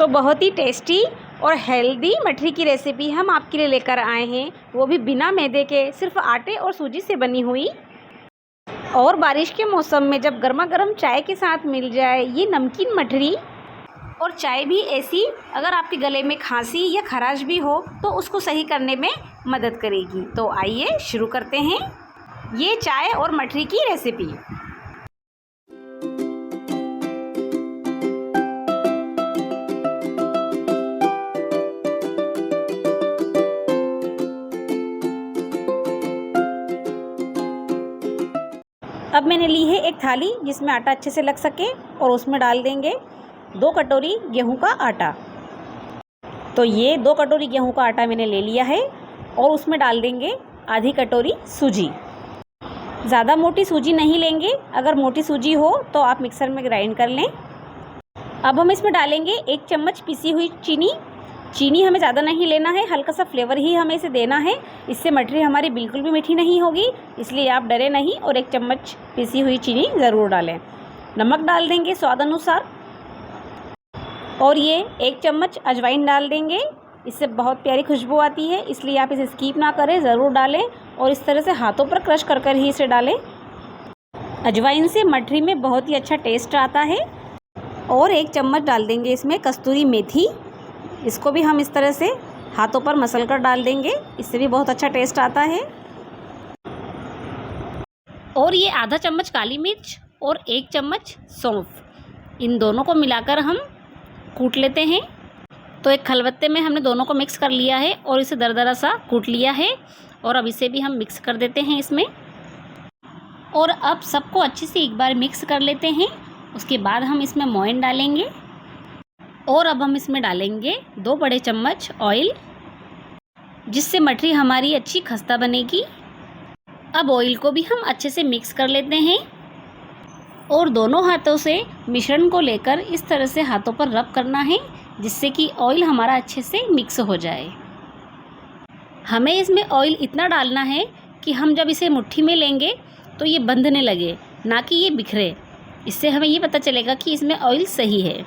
तो बहुत ही टेस्टी और हेल्दी मठरी की रेसिपी हम आपके लिए लेकर आए हैं, वो भी बिना मैदे के, सिर्फ आटे और सूजी से बनी हुई। और बारिश के मौसम में जब गर्मा गर्म चाय के साथ मिल जाए ये नमकीन मठरी, और चाय भी ऐसी अगर आपके गले में खांसी या खराश भी हो तो उसको सही करने में मदद करेगी। तो आइए शुरू करते हैं ये चाय और मठरी की रेसिपी। अब मैंने ली है एक थाली जिसमें आटा अच्छे से लग सके, और उसमें डाल देंगे 2 कटोरी गेहूं का आटा। तो ये 2 कटोरी गेहूं का आटा मैंने ले लिया है, और उसमें डाल देंगे आधी कटोरी सूजी। ज़्यादा मोटी सूजी नहीं लेंगे, अगर मोटी सूजी हो तो आप मिक्सर में ग्राइंड कर लें। अब हम इसमें डालेंगे 1 चम्मच पिसी हुई चीनी। चीनी हमें ज़्यादा नहीं लेना है, हल्का सा फ्लेवर ही हमें इसे देना है, इससे मठरी हमारी बिल्कुल भी मीठी नहीं होगी, इसलिए आप डरे नहीं और 1 चम्मच पिसी हुई चीनी ज़रूर डालें। नमक डाल देंगे स्वाद अनुसार, और ये 1 चम्मच अजवाइन डाल देंगे, इससे बहुत प्यारी खुशबू आती है, इसलिए आप इसे स्किप ना करें, ज़रूर डालें और इस तरह से हाथों पर क्रश कर कर ही इसे डालें। अजवाइन से मठरी में बहुत ही अच्छा टेस्ट आता है। और 1 चम्मच डाल देंगे इसमें कस्तूरी मेथी, इसको भी हम इस तरह से हाथों पर मसल कर डाल देंगे, इससे भी बहुत अच्छा टेस्ट आता है। और ये आधा चम्मच काली मिर्च और 1 चम्मच सौंफ, इन दोनों को मिलाकर हम कूट लेते हैं। तो एक खलबत्ते में हमने दोनों को मिक्स कर लिया है और इसे दरदरा सा कूट लिया है, और अब इसे भी हम मिक्स कर देते हैं इसमें। और अब सबको अच्छे से एक बार मिक्स कर लेते हैं। उसके बाद हम इसमें मोयन डालेंगे, और अब हम इसमें डालेंगे 2 बड़े चम्मच ऑयल, जिससे मठरी हमारी अच्छी खस्ता बनेगी। अब ऑयल को भी हम अच्छे से मिक्स कर लेते हैं, और दोनों हाथों से मिश्रण को लेकर इस तरह से हाथों पर रब करना है, जिससे कि ऑयल हमारा अच्छे से मिक्स हो जाए। हमें इसमें ऑयल इतना डालना है कि हम जब इसे मुट्ठी में लेंगे तो ये बंधने लगे, ना कि ये बिखरे। इससे हमें ये पता चलेगा कि इसमें ऑयल सही है।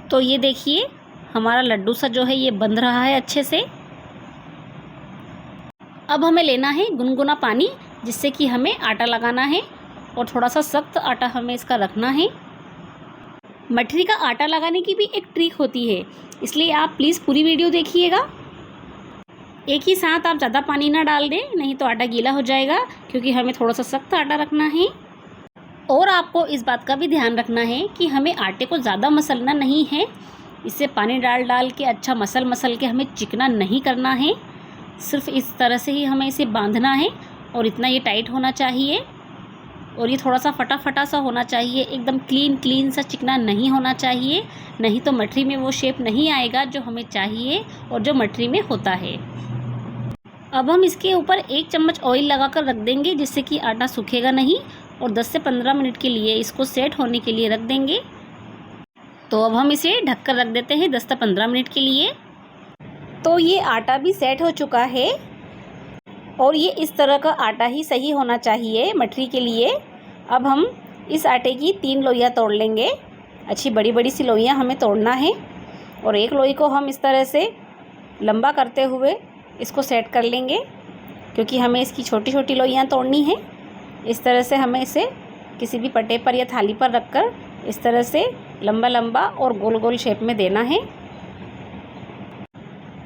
तो ये देखिए हमारा लड्डू सा जो है ये बंध रहा है अच्छे से। अब हमें लेना है गुनगुना पानी, जिससे कि हमें आटा लगाना है, और थोड़ा सा सख्त आटा हमें इसका रखना है। मठरी का आटा लगाने की भी एक ट्रिक होती है, इसलिए आप प्लीज़ पूरी वीडियो देखिएगा। एक ही साथ आप ज़्यादा पानी ना डाल दें, नहीं तो आटा गीला हो जाएगा, क्योंकि हमें थोड़ा सा सख्त आटा रखना है। और आपको इस बात का भी ध्यान रखना है कि हमें आटे को ज़्यादा मसलना नहीं है, इससे पानी डाल डाल के अच्छा मसल के हमें चिकना नहीं करना है। सिर्फ इस तरह से ही हमें इसे बांधना है, और इतना ये टाइट होना चाहिए, और ये थोड़ा सा फटा सा होना चाहिए, एकदम क्लीन सा चिकना नहीं होना चाहिए, नहीं तो मठरी में वो शेप नहीं आएगा जो हमें चाहिए और जो मठरी में होता है। अब हम इसके ऊपर 1 चम्मच ऑयल लगाकर रख देंगे, जिससे कि आटा सूखेगा नहीं, और 10 से 15 मिनट के लिए इसको सेट होने के लिए रख देंगे। तो अब हम इसे ढककर रख देते हैं 10 से 15 मिनट के लिए। तो ये आटा भी सेट हो चुका है, और ये इस तरह का आटा ही सही होना चाहिए मठरी के लिए। अब हम इस आटे की 3 लोइयाँ तोड़ लेंगे, अच्छी बड़ी बड़ी सी लोइयाँ हमें तोड़ना है, और एक लोई को हम इस तरह से लंबा करते हुए इसको सेट कर लेंगे, क्योंकि हमें इसकी छोटी छोटी लोइयाँ तोड़नी है। इस तरह से हमें इसे किसी भी पटे पर या थाली पर रखकर इस तरह से लंबा लंबा और गोल गोल शेप में देना है।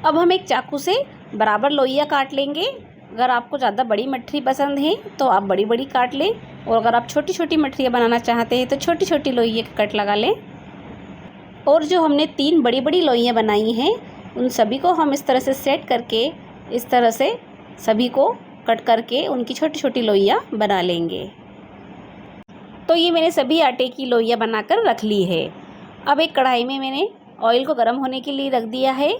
अब हम एक चाकू से बराबर लोइयाँ काट लेंगे। अगर आपको ज़्यादा बड़ी मठरी पसंद है तो आप बड़ी बड़ी काट लें, और अगर आप छोटी छोटी मठरियाँ बनाना चाहते हैं तो छोटी छोटी लोइयाँ का कट लगा लें। और जो हमने 3 बड़ी बड़ी लोइयाँ बनाई हैं उन सभी को हम इस तरह से सेट करके इस तरह से सभी को कट करके उनकी छोटी छोटी लोइयाँ बना लेंगे। तो ये मैंने सभी आटे की लोइयाँ बनाकर रख ली है। अब एक कढ़ाई में मैंने ऑयल को गर्म होने के लिए रख दिया है।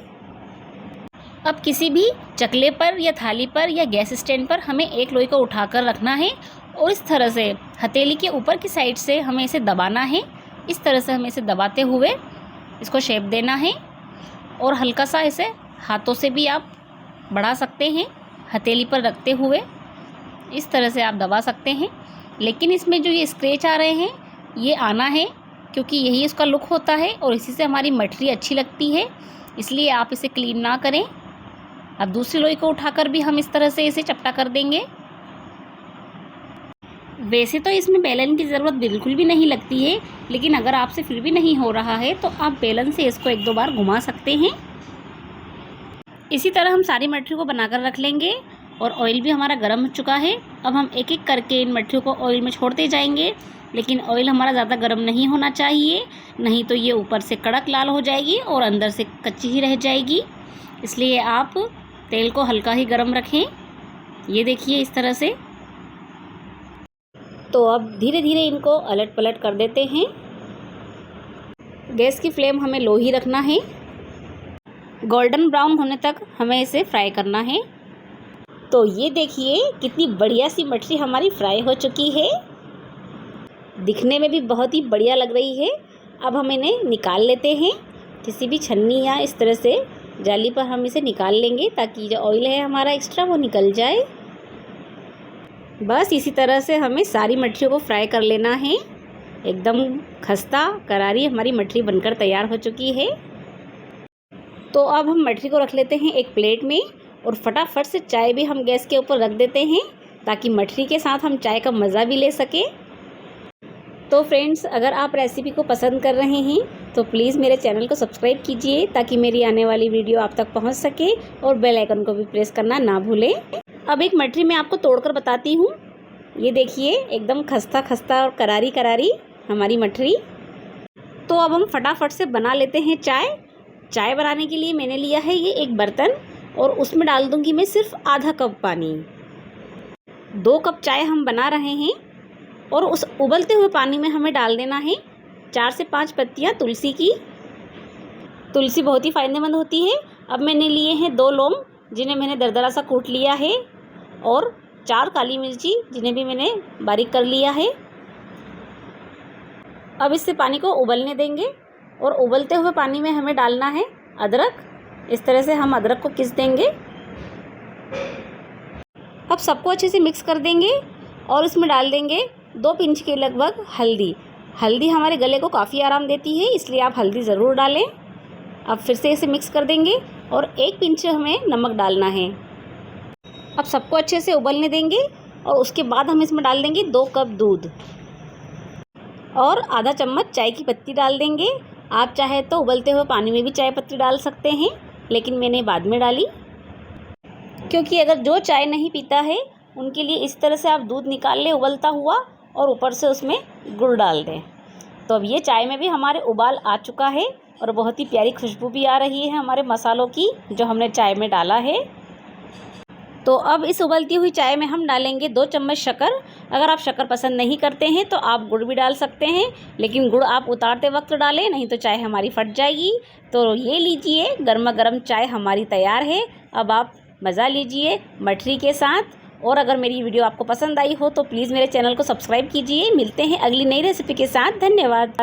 अब किसी भी चकले पर या थाली पर या गैस स्टैंड पर हमें एक लोई को उठाकर रखना है, और इस तरह से हथेली के ऊपर की साइड से हमें इसे दबाना है। इस तरह से हमें इसे दबाते हुए इसको शेप देना है, और हल्का सा इसे हाथों से भी आप बढ़ा सकते हैं, हथेली पर रखते हुए इस तरह से आप दबा सकते हैं। लेकिन इसमें जो ये स्क्रैच आ रहे हैं ये आना है, क्योंकि यही इसका लुक होता है और इसी से हमारी मठरी अच्छी लगती है, इसलिए आप इसे क्लीन ना करें। अब दूसरी लोई को उठाकर भी हम इस तरह से इसे चपटा कर देंगे। वैसे तो इसमें बेलन की ज़रूरत बिल्कुल भी नहीं लगती है, लेकिन अगर आपसे फिर भी नहीं हो रहा है तो आप बेलन से इसको 1-2 बार घुमा सकते हैं। इसी तरह हम सारी मठरी को बनाकर रख लेंगे और ऑयल भी हमारा गर्म हो चुका है। अब हम एक एक करके इन मठरियों को ऑयल में छोड़ते जाएंगे, लेकिन ऑयल हमारा ज़्यादा गर्म नहीं होना चाहिए, नहीं तो ये ऊपर से कड़क लाल हो जाएगी और अंदर से कच्ची ही रह जाएगी। इसलिए आप तेल को हल्का ही गर्म रखें। ये देखिए इस तरह से। तो अब धीरे धीरे इनको अलट पलट कर देते हैं। गैस की फ्लेम हमें लो ही रखना है। गोल्डन ब्राउन होने तक हमें इसे फ्राई करना है। तो ये देखिए कितनी बढ़िया सी मठरी हमारी फ्राई हो चुकी है, दिखने में भी बहुत ही बढ़िया लग रही है। अब हम इन्हें निकाल लेते हैं किसी भी छन्नी या इस तरह से जाली पर हम इसे निकाल लेंगे, ताकि जो ऑयल है हमारा एक्स्ट्रा वो निकल जाए। बस इसी तरह से हमें सारी मठरियों को फ्राई कर लेना है। एकदम खस्ता करारी हमारी मठरी बनकर तैयार हो चुकी है। तो अब हम मठरी को रख लेते हैं एक प्लेट में और फटाफट से चाय भी हम गैस के ऊपर रख देते हैं, ताकि मठरी के साथ हम चाय का मज़ा भी ले सकें। तो फ्रेंड्स, अगर आप रेसिपी को पसंद कर रहे हैं तो प्लीज़ मेरे चैनल को सब्सक्राइब कीजिए, ताकि मेरी आने वाली वीडियो आप तक पहुंच सके, और बेल आइकन को भी प्रेस करना ना भूलें। अब एक मठरी मैं आपको तोड़कर बताती हूँ। ये देखिए एकदम खस्ता खस्ता और करारी करारी हमारी मठरी। तो अब हम फटाफट से बना लेते हैं चाय। चाय बनाने के लिए मैंने लिया है ये एक बर्तन, और उसमें डाल दूँगी मैं सिर्फ आधा कप पानी। 2 कप चाय हम बना रहे हैं, और उस उबलते हुए पानी में हमें डाल देना है 4 से 5 पत्तियाँ तुलसी की। तुलसी बहुत ही फ़ायदेमंद होती है। अब मैंने लिए हैं 2 लौंग, जिन्हें मैंने दरदरा सा कूट लिया है, और 4 काली मिर्ची, जिन्हें भी मैंने बारीक कर लिया है। अब इससे पानी को उबलने देंगे, और उबलते हुए पानी में हमें डालना है अदरक। इस तरह से हम अदरक को घिस देंगे। अब सबको अच्छे से मिक्स कर देंगे, और इसमें डाल देंगे 2 पिंच के लगभग हल्दी। हल्दी हमारे गले को काफ़ी आराम देती है, इसलिए आप हल्दी ज़रूर डालें। अब फिर से इसे मिक्स कर देंगे, और 1 पिंच हमें नमक डालना है। अब सबको अच्छे से उबलने देंगे, और उसके बाद हम इसमें डाल देंगे 2 कप दूध, और आधा चम्मच चाय की पत्ती डाल देंगे। आप चाहे तो उबलते हुए पानी में भी चाय पत्ती डाल सकते हैं, लेकिन मैंने बाद में डाली, क्योंकि अगर जो चाय नहीं पीता है उनके लिए इस तरह से आप दूध निकाल लें उबलता हुआ, और ऊपर से उसमें गुड़ डाल दें। तो अब ये चाय में भी हमारे उबाल आ चुका है, और बहुत ही प्यारी खुशबू भी आ रही है हमारे मसालों की जो हमने चाय में डाला है। तो अब इस उबलती हुई चाय में हम डालेंगे 2 चम्मच शक्कर। अगर आप शक्कर पसंद नहीं करते हैं तो आप गुड़ भी डाल सकते हैं, लेकिन गुड़ आप उतारते वक्त डालें, नहीं तो चाय हमारी फट जाएगी। तो ये लीजिए, गर्मा गर्म चाय हमारी तैयार है। अब आप मज़ा लीजिए मठरी के साथ। और अगर मेरी वीडियो आपको पसंद आई हो तो प्लीज़ मेरे चैनल को सब्सक्राइब कीजिए। मिलते हैं अगली नई रेसिपी के साथ। धन्यवाद।